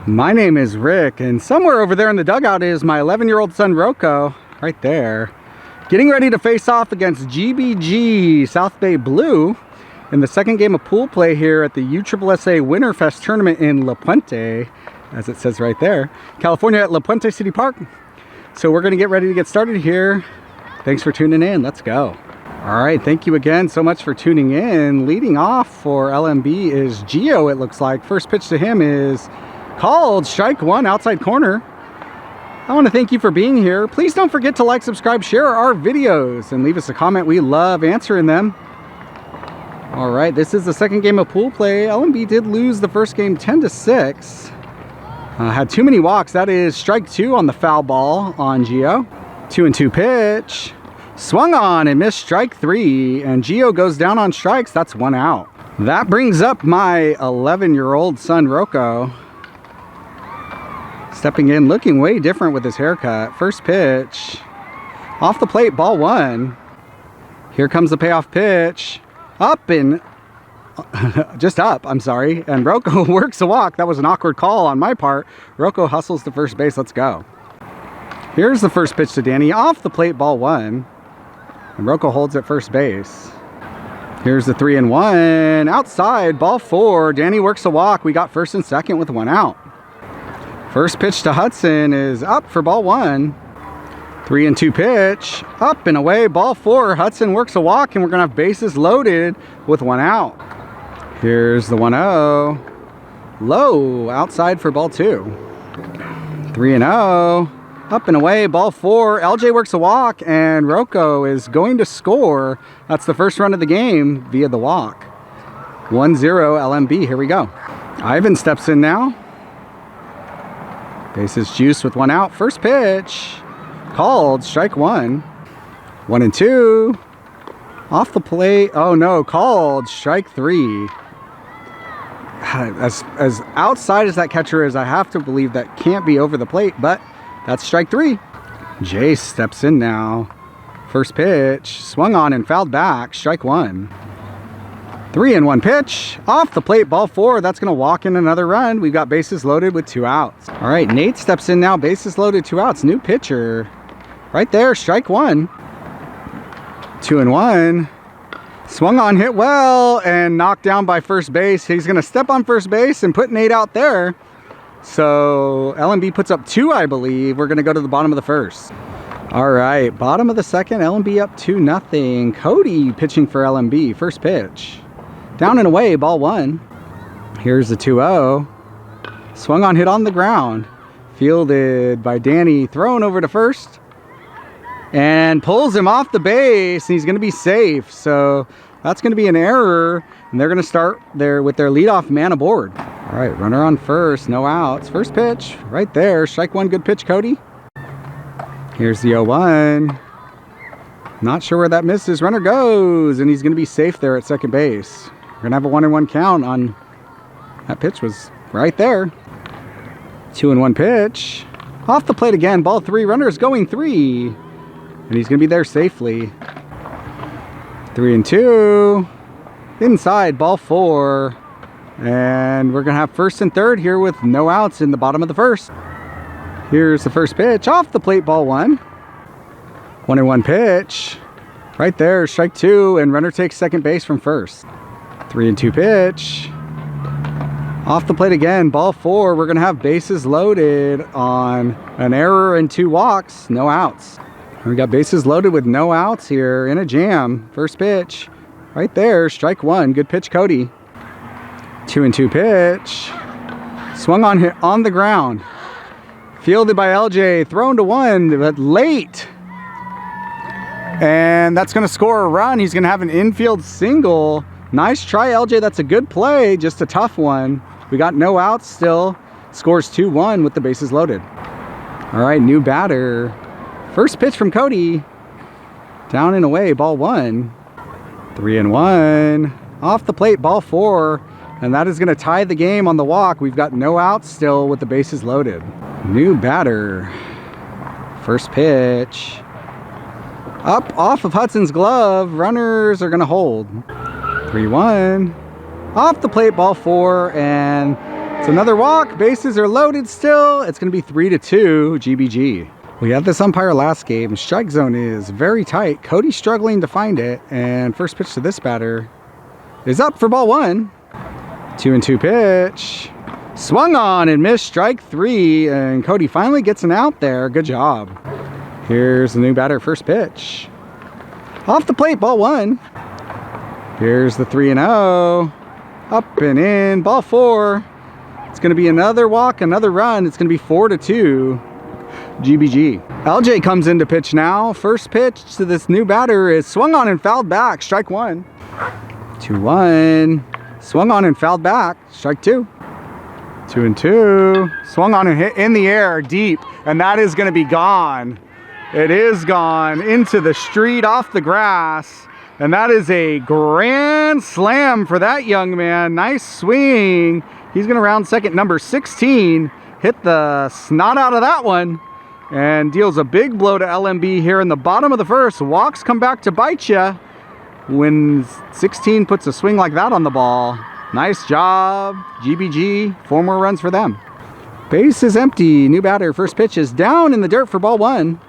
My name is Rick, and somewhere over there in the dugout is my 11-year-old son Rocco, right there, getting ready to face off against GBG South Bay Blue in the second game of pool play here at the USSSA Winterfest Tournament in La Puente, as it says right there, California at La Puente City Park. So we're going to get ready to get started here. Thanks for tuning in. Let's go. All right, thank you again so much for tuning in. Leading off for LMB is Gio, it looks like. First pitch to him is called, strike one, outside corner. I want to thank you for being here. Please don't forget to like, subscribe, share our videos, and leave us a comment. We love answering them. All right, this is the second game of pool play. LMB did lose the first game 10-6. Had too many walks. That is strike two on the foul ball on Gio. 2-2 pitch. Swung on and missed strike three, and Gio goes down on strikes. That's one out. That brings up my 11-year-old son Rocco, stepping in, looking way different with his haircut. First pitch, off the plate, ball one. Here comes the payoff pitch, up and just up, I'm sorry, and Rocco works a walk. That was an awkward call on my part. Rocco hustles to first base. Let's go. Here's the first pitch to Danny, off the plate, ball one. And Rocco holds at first base. Here's the 3-1. Outside, ball four. Danny works a walk. We got first and second with one out. First pitch to Hudson is up for ball one. 3-2 pitch. Up and away, ball four. Hudson works a walk, and we're going to have bases loaded with one out. Here's the 1-0. Low, outside for ball two. 3-0. Up and away, ball four. LJ works a walk, and Rocco is going to score. That's the first run of the game via the walk. 1-0 LMB. Here we go. Ivan steps in now. Bases juiced with one out. First pitch. Called. Strike one. 1-2. Off the plate. Oh no. Called. Strike three. As outside as that catcher is, I have to believe that can't be over the plate, but that's strike three. Jace steps in now. First pitch, swung on and fouled back. Strike one. 3-1 pitch, off the plate, ball four. That's going to walk in another run. We've got bases loaded with two outs. All right, Nate steps in now. Bases loaded, two outs. New pitcher. Right there, strike one. 2-1. Swung on, hit well, and knocked down by first base. He's going to step on first base and put Nate out there. So LMB puts up two, I believe. We're going to go to the bottom of the first. All right, bottom of the second, LMB up 2-0. Cody pitching for LMB. First pitch. Down and away, ball one. Here's the 2-0. Swung on, hit on the ground. Fielded by Danny, thrown over to first. And pulls him off the base, and he's going to be safe. So that's going to be an error, and they're going to start there with their leadoff man aboard. All right, runner on first, no outs. First pitch, right there. Strike one, good pitch, Cody. Here's the 0-1. Not sure where that misses. Runner goes, and he's going to be safe there at second base. We're going to have a 1-1 count on that pitch was right there. 2-1 pitch. Off the plate again, ball three. Runner is going three, and he's going to be there safely. 3-2. Inside, ball four. And we're going to have first and third here with no outs in the bottom of the first. Here's the first pitch. Off the plate, ball one. 1-1 pitch. Right there, strike two. And runner takes second base from first. 3-2 pitch. Off the plate again, ball four. We're going to have bases loaded on an error and two walks. No outs. We got bases loaded with no outs here in a jam. First pitch. Right there, strike one. Good pitch, Cody. 2-2 pitch. Swung on, hit on the ground. Fielded by LJ. Thrown to one, but late. And that's going to score a run. He's going to have an infield single. Nice try, LJ. That's a good play. Just a tough one. We got no outs still. Scores 2-1 with the bases loaded. All right, new batter. First pitch from Cody. Down and away, ball one. 3-1. Off the plate, ball four. And that is going to tie the game on the walk. We've got no outs still with the bases loaded. New batter. First pitch. Up off of Hudson's glove. Runners are going to hold. 3-1. Off the plate, ball four. And it's another walk. Bases are loaded still. It's going to be 3-2 GBG. We had this umpire last game. Strike zone is very tight. Cody's struggling to find it. And first pitch to this batter is up for ball 1. 2-2 pitch. Swung on and missed, strike 3. And Cody finally gets an out there. Good job. Here's the new batter, first pitch. Off the plate, ball 1. Here's the 3-0. Up and in, ball 4. It's going to be another walk, another run. It's going to be 4-2. GBG. LJ comes in to pitch now. First pitch to this new batter is swung on and fouled back. Strike 1. 2-1. Swung on and fouled back. Strike 2. 2-2. Swung on and hit in the air deep. And that is going to be gone. It is gone into the street off the grass. And that is a grand slam for that young man. Nice swing. He's going to round second, number 16. Hit the snot out of that one. And deals a big blow to LMB here in the bottom of the first. Walks come back to bite you when 16 puts a swing like that on the ball. Nice job, GBG. 4 more runs for them. Base is empty. New batter. First pitch is down in the dirt for ball 1.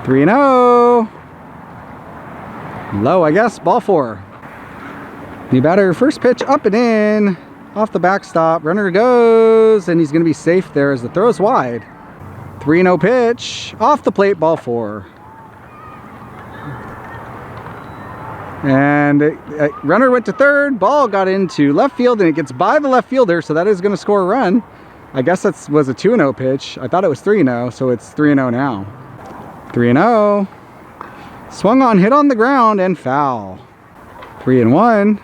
3-0. Low, I guess. Ball 4. New batter. First pitch up and in. Off the backstop. Runner goes, and he's going to be safe there as the throw is wide. 3-0 pitch, off the plate, ball 4. And runner went to third, ball got into left field, and it gets by the left fielder, so that is going to score a run. I guess that was a 2-0 pitch. I thought it was 3-0, so it's 3-0 now. 3-0. Swung on, hit on the ground, and foul. 3-1.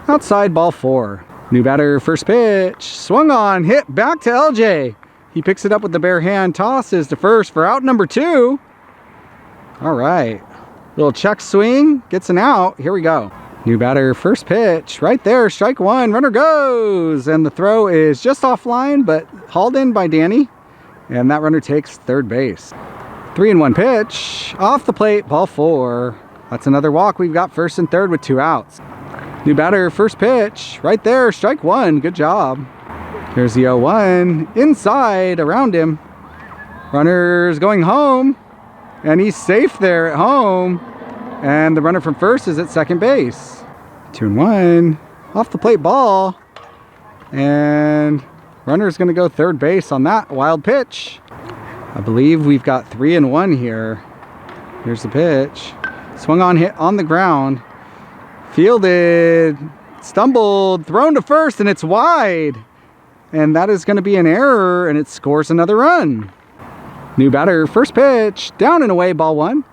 Outside, ball 4. New batter, first pitch. Swung on, hit back to LJ. He picks it up with the bare hand, tosses to first for out number 2. All right. Little check swing, gets an out. Here we go. New batter, first pitch. Right there, strike 1. Runner goes. And the throw is just offline, but hauled in by Danny. And that runner takes third base. 3-1 pitch. Off the plate, ball 4. That's another walk. We've got first and third with 2 outs. New batter, first pitch. Right there, strike 1. Good job. Here's the 0-1, inside, around him. Runner's going home, and he's safe there at home. And the runner from first is at second base. 2-1, off the plate ball. And runner's gonna go third base on that wild pitch. I believe we've got 3-1 here. Here's the pitch. Swung on, hit on the ground. Fielded, stumbled, thrown to first, and it's wide. And that is going to be an error, and it scores another run. New batter, first pitch, down and away, ball 1.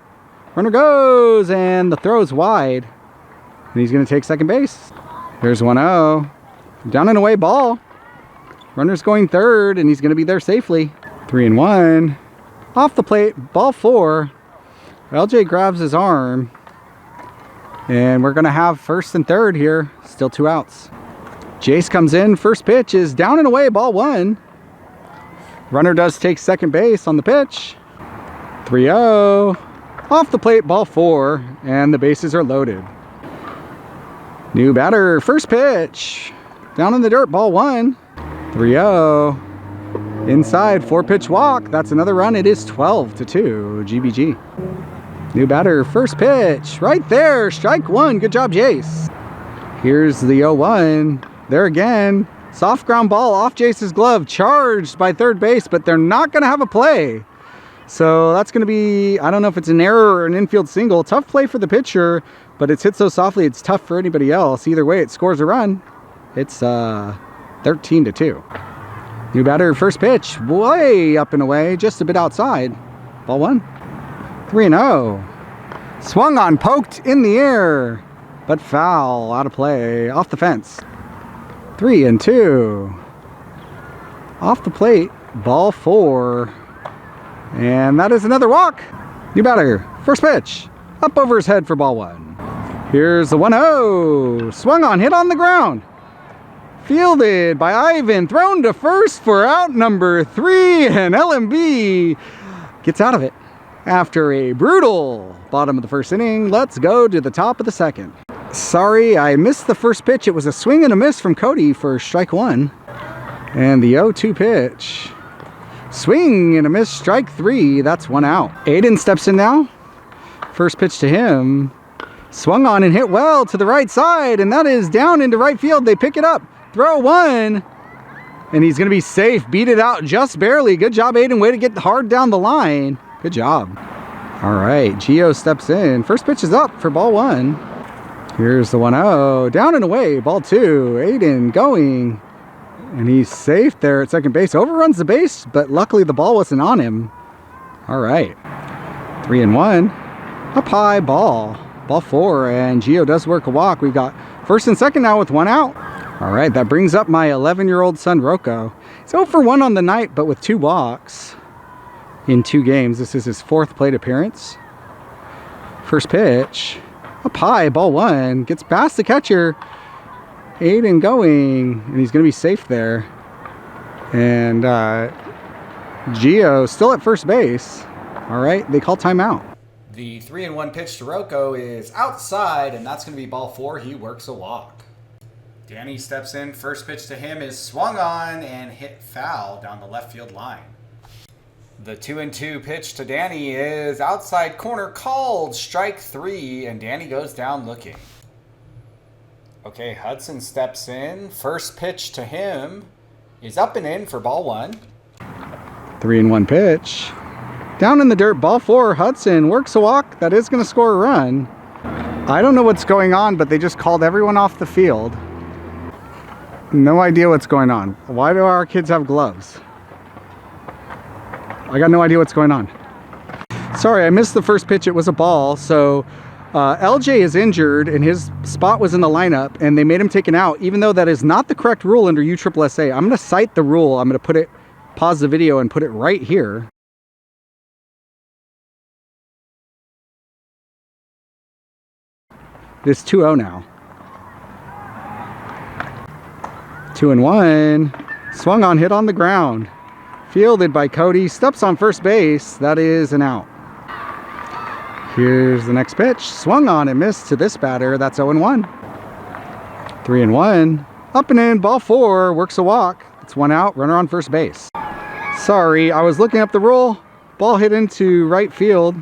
Runner goes, and the throw is wide. And he's going to take second base. Here's 1-0. Down and away, ball. Runner's going third, and he's going to be there safely. 3-1. Off the plate, ball 4. LJ grabs his arm. And we're going to have first and third here. Still 2 outs. Jace comes in, first pitch is down and away, ball 1. Runner does take second base on the pitch. 3-0. Off the plate, ball 4, and the bases are loaded. New batter, first pitch. Down in the dirt, ball 1. 3-0. Inside, 4-pitch walk. That's another run. It is 12-2, GBG. New batter, first pitch. Right there, strike 1. Good job, Jace. Here's the 0-1. There again, soft ground ball off Jace's glove, charged by third base, but they're not going to have a play. So that's going to be, I don't know if it's an error or an infield single. Tough play for the pitcher, but it's hit so softly it's tough for anybody else. Either way, it scores a run. It's 13-2. New batter, first pitch, way up and away, just a bit outside. Ball 1. 3-0. Swung on, poked in the air, but foul, out of play, off the fence. 3-2. Off the plate, ball 4. And that is another walk. New batter, first pitch, up over his head for ball 1. Here's the 1-0. Swung on, hit on the ground. Fielded by Ivan, thrown to first for out number 3, and LMB gets out of it. After a brutal bottom of the first inning, let's go to the top of the second. Sorry, I missed the first pitch. It was a swing and a miss from Cody for strike 1. And the 0-2 pitch. Swing and a miss, strike 3. That's 1 out. Aiden steps in now. First pitch to him. Swung on and hit well to the right side, and that is down into right field. They pick it up. Throw 1. And he's going to be safe. Beat it out just barely. Good job, Aiden. Way to get hard down the line. Good job. All right, Gio steps in. First pitch is up for ball 1. Here's the 1-0. Down and away, ball 2. Aiden going. And he's safe there at second base. Overruns the base, but luckily the ball wasn't on him. All right. 3-1. Up high, ball. Ball 4, and Gio does work a walk. We've got first and second now with 1 out. All right, that brings up my 11-year-old son, Rocco. He's 0 for 1 on the night, but with 2 walks in 2 games. This is his 4th plate appearance. First pitch. Up high, ball 1. Gets past the catcher. Aiden going, and he's going to be safe there. And Gio still at first base. All right, they call timeout. The 3-1 pitch to Rocco is outside, and that's going to be ball 4. He works a walk. Danny steps in. First pitch to him is swung on and hit foul down the left field line. The 2-2 pitch to Danny is outside corner called, strike 3, and Danny goes down looking. Okay, Hudson steps in. First pitch to him is up and in for ball 1. 3-1 pitch. Down in the dirt, ball 4. Hudson works a walk. That is going to score a run. I don't know what's going on, but they just called everyone off the field. No idea what's going on. Why do our kids have gloves? I got no idea what's going on. Sorry, I missed the first pitch. It was a ball, so LJ is injured and his spot was in the lineup and they made him take an out, even though that is not the correct rule under USSSA. I'm going to cite the rule. I'm going to pause the video and put it right here. It is 2-0 now. 2-1. Swung on, hit on the ground. Fielded by Cody. Steps on first base. That is an out. Here's the next pitch. Swung on and missed to this batter. That's 0-1. 3-1. Up and in. Ball 4. Works a walk. It's 1 out. Runner on first base. Sorry, I was looking up the rule. Ball hit into right field.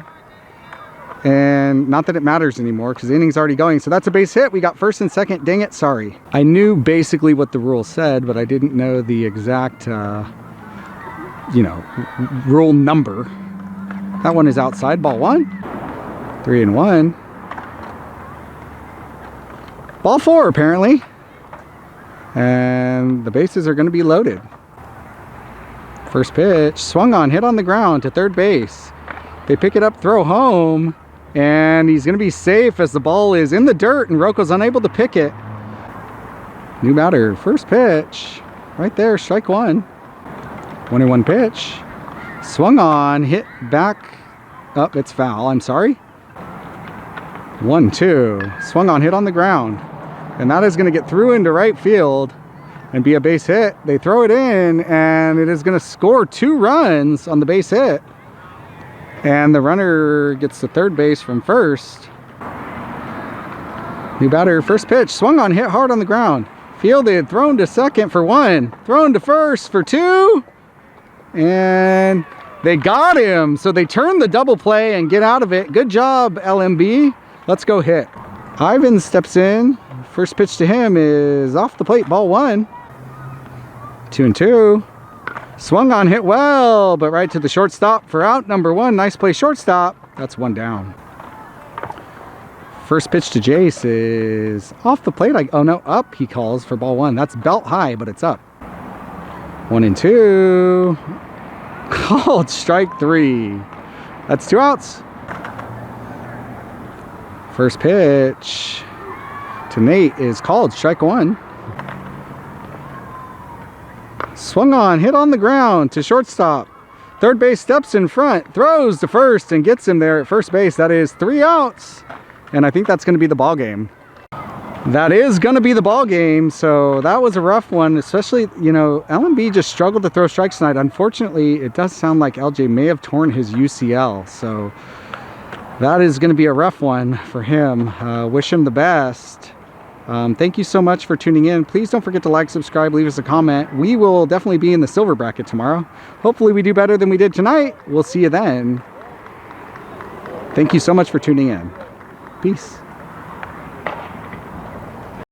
And not that it matters anymore because the inning's already going. So that's a base hit. We got first and second. Dang it, sorry. I knew basically what the rule said, but I didn't know the exact, rule number. That one is outside. Ball 1. 3-1. Ball 4, apparently. And the bases are going to be loaded. First pitch. Swung on, hit on the ground to third base. They pick it up, throw home. And he's going to be safe as the ball is in the dirt and Rocco's unable to pick it. New batter, first pitch. Right there, strike 1. 1-1 pitch. Swung on, hit back. Oh, it's foul, I'm sorry. 1-2. Swung on, hit on the ground. And that is going to get through into right field and be a base hit. They throw it in and it is going to score 2 runs on the base hit. And the runner gets to third base from first. New batter, first pitch. Swung on, hit hard on the ground. Fielded, thrown to second for 1. Thrown to first for 2. And they got him. So they turn the double play and get out of it. Good job, LMB. Let's go hit. Ivan steps in. First pitch to him is off the plate, ball 1. 2-2. Swung on, hit well, but right to the shortstop for out number 1. Nice play, shortstop. That's 1 down. First pitch to Jace is off the plate. Oh no, up he calls for ball 1. That's belt high, but it's up. 1-2. Called strike 3. That's 2 outs. First pitch to Nate is called strike 1. Swung on, hit on the ground to shortstop. Third base steps in front, throws to first and gets him there at first base. That is 3 outs. And I think that's going to be the ball game. That is going to be the ball game. So that was a rough one, especially, LMB just struggled to throw strikes tonight. Unfortunately, it does sound like LJ may have torn his UCL. So that is going to be a rough one for him. Wish him the best. Thank you so much for tuning in. Please don't forget to like, subscribe, leave us a comment. We will definitely be in the silver bracket tomorrow. Hopefully we do better than we did tonight. We'll see you then. Thank you so much for tuning in. Peace.